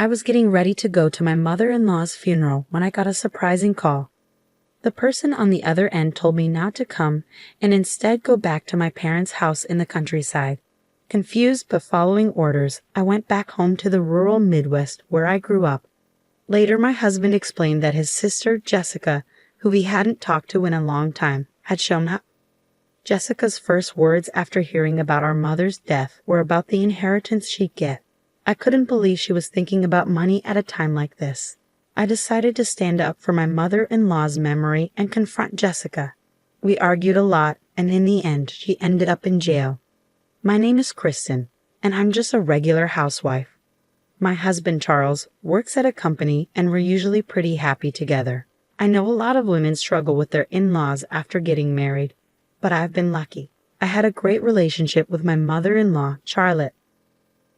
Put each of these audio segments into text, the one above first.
I was getting ready to go to my mother-in-law's funeral when I got a surprising call. The person on the other end told me not to come and instead go back to my parents' house in the countryside. Confused but following orders, I went back home to the rural Midwest where I grew up. Later, my husband explained that his sister, Jessica, who he hadn't talked to in a long time, had shown up. Jessica's first words after hearing about our mother's death were about the inheritance she'd get. I couldn't believe she was thinking about money at a time like this. I decided to stand up for my mother-in-law's memory and confront Jessica. We argued a lot, and in the end, she ended up in jail. My name is Kristen, and I'm just a regular housewife. My husband, Charles, works at a company, and we're usually pretty happy together. I know a lot of women struggle with their in-laws after getting married, but I've been lucky. I had a great relationship with my mother-in-law, Charlotte.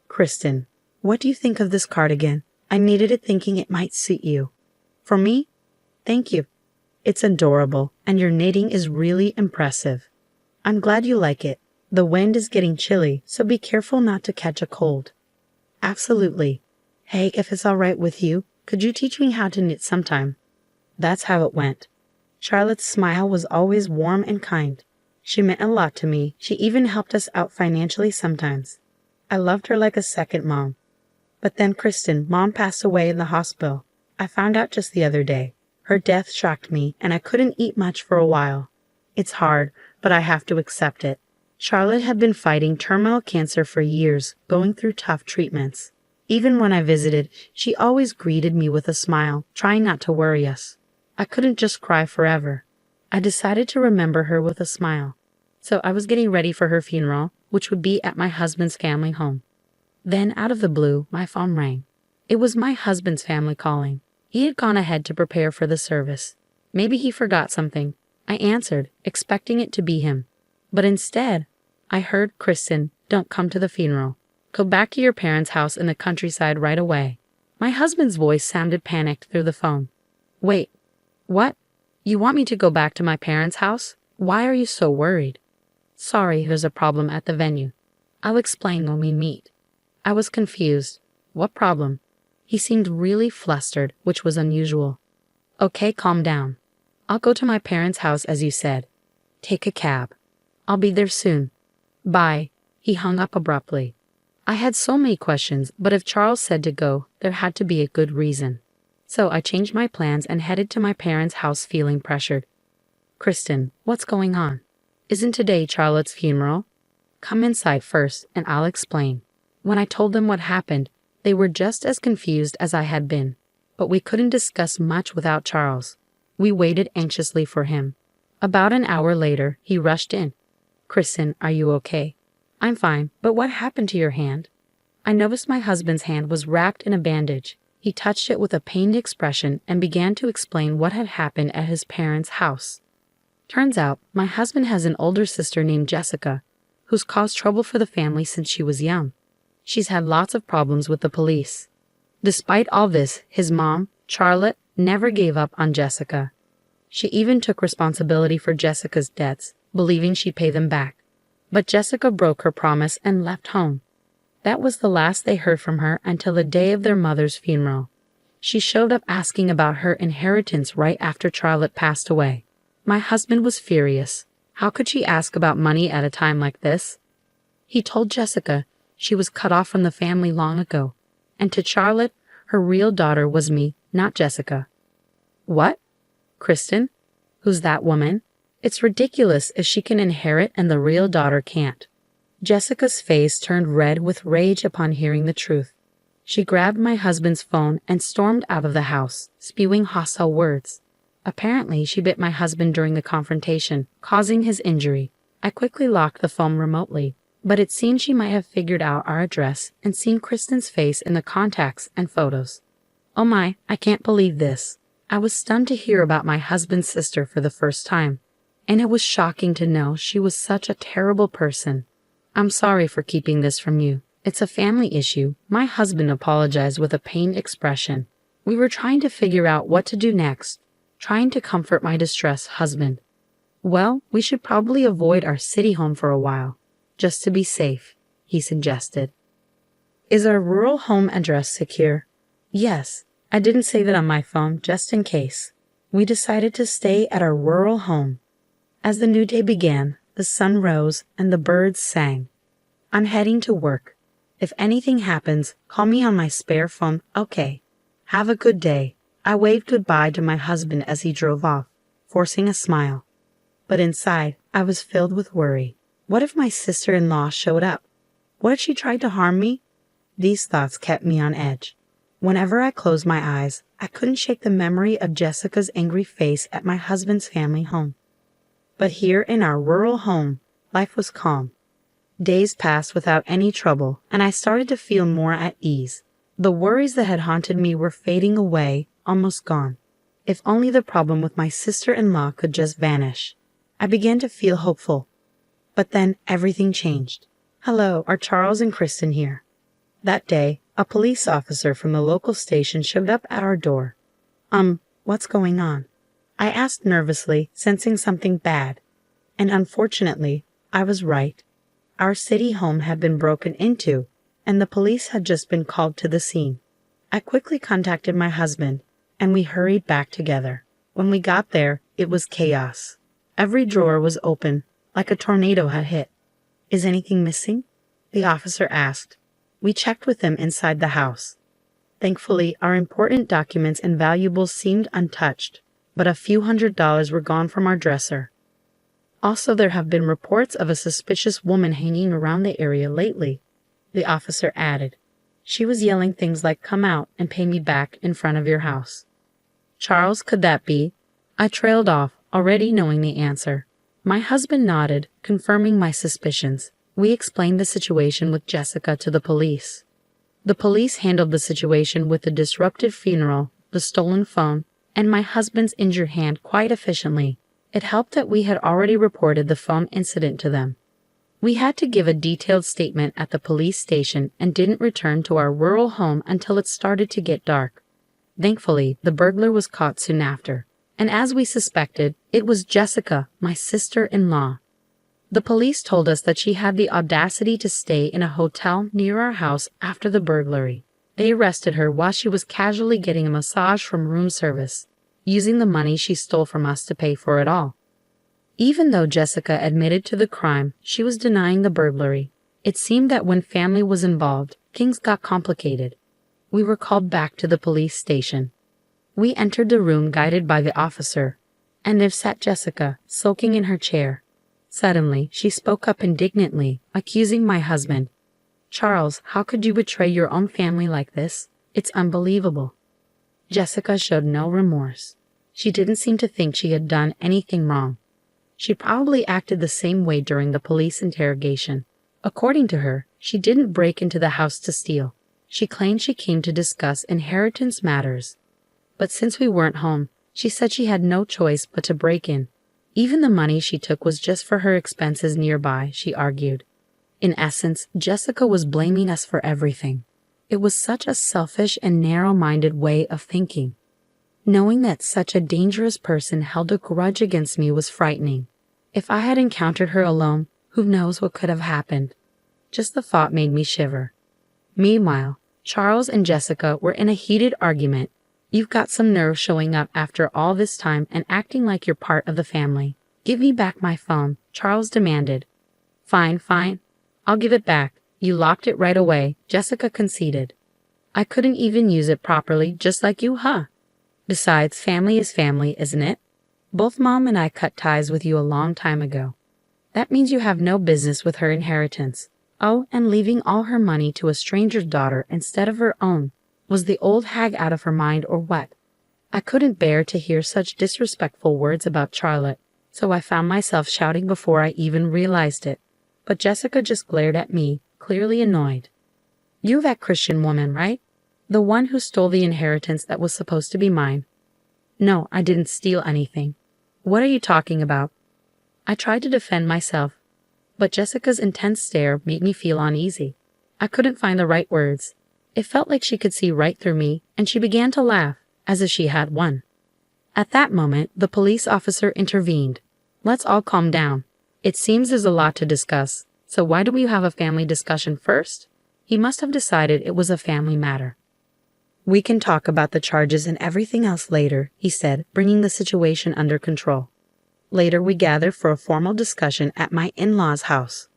Kristen, what do you think of this cardigan? I needed it thinking it might suit you. For me? Thank you. It's adorable, and your knitting is really impressive. I'm glad you like it. The wind is getting chilly, so be careful not to catch a cold. Absolutely. Hey, if it's all right with you, could you teach me how to knit sometime? That's how it went. Charlotte's smile was always warm and kind. She meant a lot to me. She even helped us out financially sometimes. I loved her like a second mom. But then Kristen, Mom passed away in the hospital. I found out just the other day. Her death shocked me, and I couldn't eat much for a while. It's hard, but I have to accept it. Charlotte had been fighting terminal cancer for years, going through tough treatments. Even when I visited, she always greeted me with a smile, trying not to worry us. I couldn't just cry forever. I decided to remember her with a smile. So I was getting ready for her funeral, which would be at my husband's family home. Then, out of the blue, my phone rang. It was my husband's family calling. He had gone ahead to prepare for the service. Maybe he forgot something. I answered, expecting it to be him. But instead, I heard, Kristen, don't come to the funeral. Go back to your parents' house in the countryside right away. My husband's voice sounded panicked through the phone. Wait, what? You want me to go back to my parents' house? Why are you so worried? Sorry, there's a problem at the venue. I'll explain when we meet. I was confused. What problem? He seemed really flustered, which was unusual. Okay, calm down. I'll go to my parents' house as you said. Take a cab. I'll be there soon. Bye. He hung up abruptly. I had so many questions, but if Charles said to go, there had to be a good reason. So I changed my plans and headed to my parents' house feeling pressured. Kristen, what's going on? Isn't today Charlotte's funeral? Come inside first, and I'll explain. When I told them what happened, they were just as confused as I had been. But we couldn't discuss much without Charles. We waited anxiously for him. About an hour later, he rushed in. Kristen, are you okay? I'm fine, but what happened to your hand? I noticed my husband's hand was wrapped in a bandage. He touched it with a pained expression and began to explain what had happened at his parents' house. Turns out, my husband has an older sister named Jessica, who's caused trouble for the family since she was young. She's had lots of problems with the police. Despite all this, his mom, Charlotte, never gave up on Jessica. She even took responsibility for Jessica's debts, believing she'd pay them back. But Jessica broke her promise and left home. That was the last they heard from her until the day of their mother's funeral. She showed up asking about her inheritance right after Charlotte passed away. My husband was furious. How could she ask about money at a time like this? He told Jessica she was cut off from the family long ago, and to Charlotte, her real daughter was me, not Jessica. What? Kristen? Who's that woman? It's ridiculous if she can inherit and the real daughter can't. Jessica's face turned red with rage upon hearing the truth. She grabbed my husband's phone and stormed out of the house, spewing hostile words. Apparently, she bit my husband during the confrontation, causing his injury. I quickly locked the phone remotely, but it seemed she might have figured out our address and seen Kristen's face in the contacts and photos. Oh my, I can't believe this. I was stunned to hear about my husband's sister for the first time, and it was shocking to know she was such a terrible person. I'm sorry for keeping this from you. It's a family issue. My husband apologized with a pained expression. We were trying to figure out what to do next, trying to comfort my distressed husband. Well, we should probably avoid our city home for a while, just to be safe, he suggested. Is our rural home address secure? Yes, I didn't save it on my phone just in case. We decided to stay at our rural home. As the new day began, the sun rose and the birds sang. I'm heading to work. If anything happens, call me on my spare phone, okay? Have a good day. I waved goodbye to my husband as he drove off, forcing a smile. But inside, I was filled with worry. What if my sister-in-law showed up? What if she tried to harm me? These thoughts kept me on edge. Whenever I closed my eyes, I couldn't shake the memory of Jessica's angry face at my husband's family home. But here in our rural home, life was calm. Days passed without any trouble, and I started to feel more at ease. The worries that had haunted me were fading away, almost gone. If only the problem with my sister-in-law could just vanish. I began to feel hopeful. But then everything changed. Hello, are Charles and Kristen here? That day, a police officer from the local station showed up at our door. What's going on? I asked nervously, sensing something bad. And unfortunately, I was right. Our city home had been broken into, and the police had just been called to the scene. I quickly contacted my husband, and we hurried back together. When we got there, it was chaos. Every drawer was open, like a tornado had hit. Is anything missing? The officer asked. We checked with them inside the house. Thankfully, our important documents and valuables seemed untouched, but a few $100s were gone from our dresser. Also, there have been reports of a suspicious woman hanging around the area lately, the officer added. She was yelling things like, "Come out and pay me back in front of your house." Charles, could that be? I trailed off, already knowing the answer. My husband nodded, confirming my suspicions. We explained the situation with Jessica to the police. The police handled the situation with the disrupted funeral, the stolen phone, and my husband's injured hand quite efficiently. It helped that we had already reported the phone incident to them. We had to give a detailed statement at the police station and didn't return to our rural home until it started to get dark. Thankfully, the burglar was caught soon after, and as we suspected, it was Jessica, my sister-in-law. The police told us that she had the audacity to stay in a hotel near our house after the burglary. They arrested her while she was casually getting a massage from room service, using the money she stole from us to pay for it all. Even though Jessica admitted to the crime, she was denying the burglary. It seemed that when family was involved, things got complicated. We were called back to the police station. We entered the room guided by the officer, and there sat Jessica, sulking in her chair. Suddenly, she spoke up indignantly, accusing my husband. "Charles, how could you betray your own family like this? It's unbelievable." Jessica showed no remorse. She didn't seem to think she had done anything wrong. She probably acted the same way during the police interrogation. According to her, she didn't break into the house to steal. She claimed she came to discuss inheritance matters. But since we weren't home, she said she had no choice but to break in. Even the money she took was just for her expenses nearby, she argued. In essence, Jessica was blaming us for everything. It was such a selfish and narrow-minded way of thinking. Knowing that such a dangerous person held a grudge against me was frightening. If I had encountered her alone, who knows what could have happened. Just the thought made me shiver. Meanwhile, Charles and Jessica were in a heated argument. "You've got some nerve showing up after all this time and acting like you're part of the family. Give me back my phone," Charles demanded. Fine. I'll give it back. You locked it right away," Jessica conceded. "I couldn't even use it properly, just like you, huh? Besides, family is family, isn't it? Both Mom and I cut ties with you a long time ago. That means you have no business with her inheritance. Oh, and leaving all her money to a stranger's daughter instead of her own. Was the old hag out of her mind or what?" I couldn't bear to hear such disrespectful words about Charlotte, so I found myself shouting before I even realized it. But Jessica just glared at me, clearly annoyed. "You that Christian woman, right? The one who stole the inheritance that was supposed to be mine." "No, I didn't steal anything." "What are you talking about?" I tried to defend myself, but Jessica's intense stare made me feel uneasy. I couldn't find the right words. It felt like she could see right through me, and she began to laugh, as if she had won. At that moment, the police officer intervened. "Let's all calm down. It seems there's a lot to discuss, so why don't we have a family discussion first?" He must have decided it was a family matter. We can talk about the charges and everything else later, he said, bringing the situation under control. Later, we gathered for a formal discussion at my in-laws' house.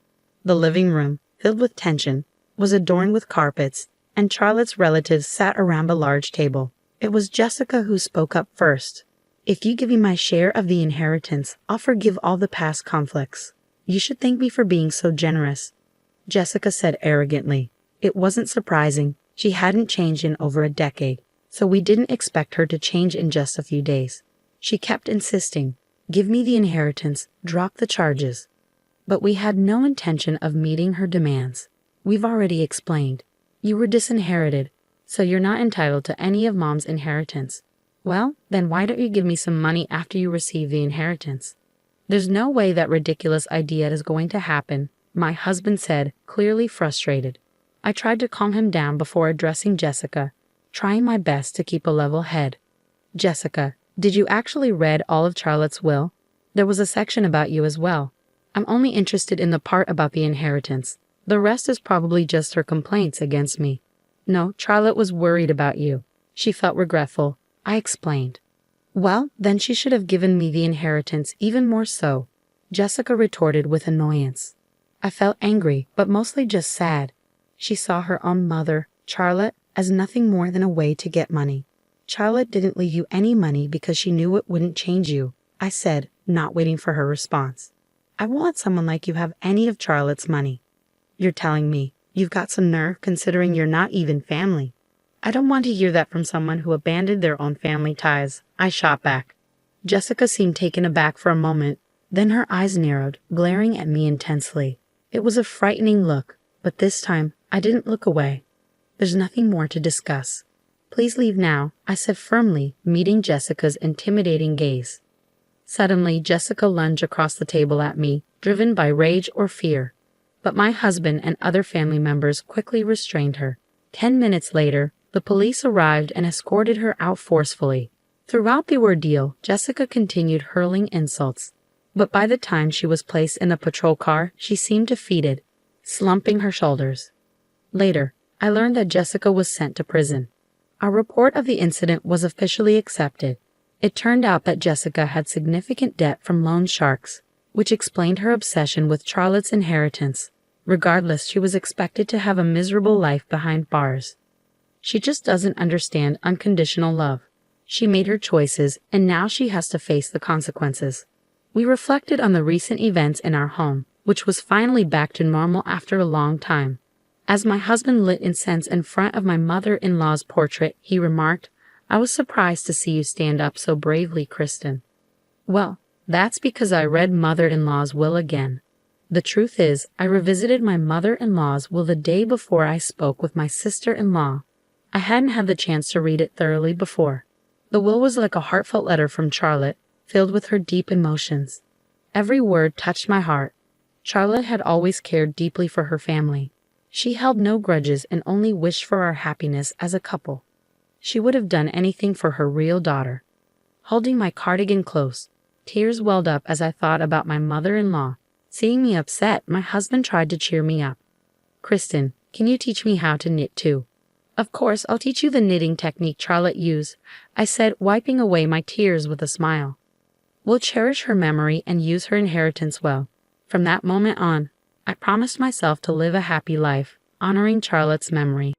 The living room, filled with tension, was adorned with carpets, and Charlotte's relatives sat around a large table. It was Jessica who spoke up first. "If you give me my share of the inheritance, I'll forgive all the past conflicts. You should thank me for being so generous," Jessica said arrogantly. It wasn't surprising. She hadn't changed in over a decade, so we didn't expect her to change in just a few days. She kept insisting, "Give me the inheritance, drop the charges." But we had no intention of meeting her demands. "We've already explained. You were disinherited, so you're not entitled to any of Mom's inheritance." "Well, then why don't you give me some money after you receive the inheritance?" "There's no way that ridiculous idea is going to happen," my husband said, clearly frustrated. I tried to calm him down before addressing Jessica, trying my best to keep a level head. "Jessica, did you actually read all of Charlotte's will? There was a section about you as well. I'm only interested in the part about the inheritance. The rest is probably just her complaints against me." "No, Charlotte was worried about you. She felt regretful," I explained. "Well, then she should have given me the inheritance even more so," Jessica retorted with annoyance. I felt angry, but mostly just sad. She saw her own mother, Charlotte, as nothing more than a way to get money. "Charlotte didn't leave you any money because she knew it wouldn't change you," I said, not waiting for her response. "I won't let someone like you have any of Charlotte's money." "You're telling me you've got some nerve considering you're not even family." "I don't want to hear that from someone who abandoned their own family ties," I shot back. Jessica seemed taken aback for a moment, then her eyes narrowed, glaring at me intensely. It was a frightening look, but this time I didn't look away. "There's nothing more to discuss. Please leave now," I said firmly, meeting Jessica's intimidating gaze. Suddenly, Jessica lunged across the table at me, driven by rage or fear. But my husband and other family members quickly restrained her. 10 minutes later, the police arrived and escorted her out forcefully. Throughout the ordeal, Jessica continued hurling insults. But by the time she was placed in a patrol car, she seemed defeated, slumping her shoulders. Later, I learned that Jessica was sent to prison. Our report of the incident was officially accepted. It turned out that Jessica had significant debt from loan sharks, which explained her obsession with Charlotte's inheritance. Regardless, she was expected to have a miserable life behind bars. She just doesn't understand unconditional love. She made her choices, and now she has to face the consequences. We reflected on the recent events in our home, which was finally back to normal after a long time. As my husband lit incense in front of my mother-in-law's portrait, he remarked, "I was surprised to see you stand up so bravely, Kristen." Well, that's because I read mother-in-law's will again. The truth is, I revisited my mother-in-law's will the day before I spoke with my sister-in-law. I hadn't had the chance to read it thoroughly before. The will was like a heartfelt letter from Charlotte, filled with her deep emotions. Every word touched my heart. Charlotte had always cared deeply for her family. She held no grudges and only wished for our happiness as a couple. She would have done anything for her real daughter. Holding my cardigan close, tears welled up as I thought about my mother-in-law. Seeing me upset, my husband tried to cheer me up. "Kristen, can you teach me how to knit too?" "Of course, I'll teach you the knitting technique Charlotte used," I said, wiping away my tears with a smile. "We'll cherish her memory and use her inheritance well." From that moment on, I promised myself to live a happy life, honoring Charlotte's memory.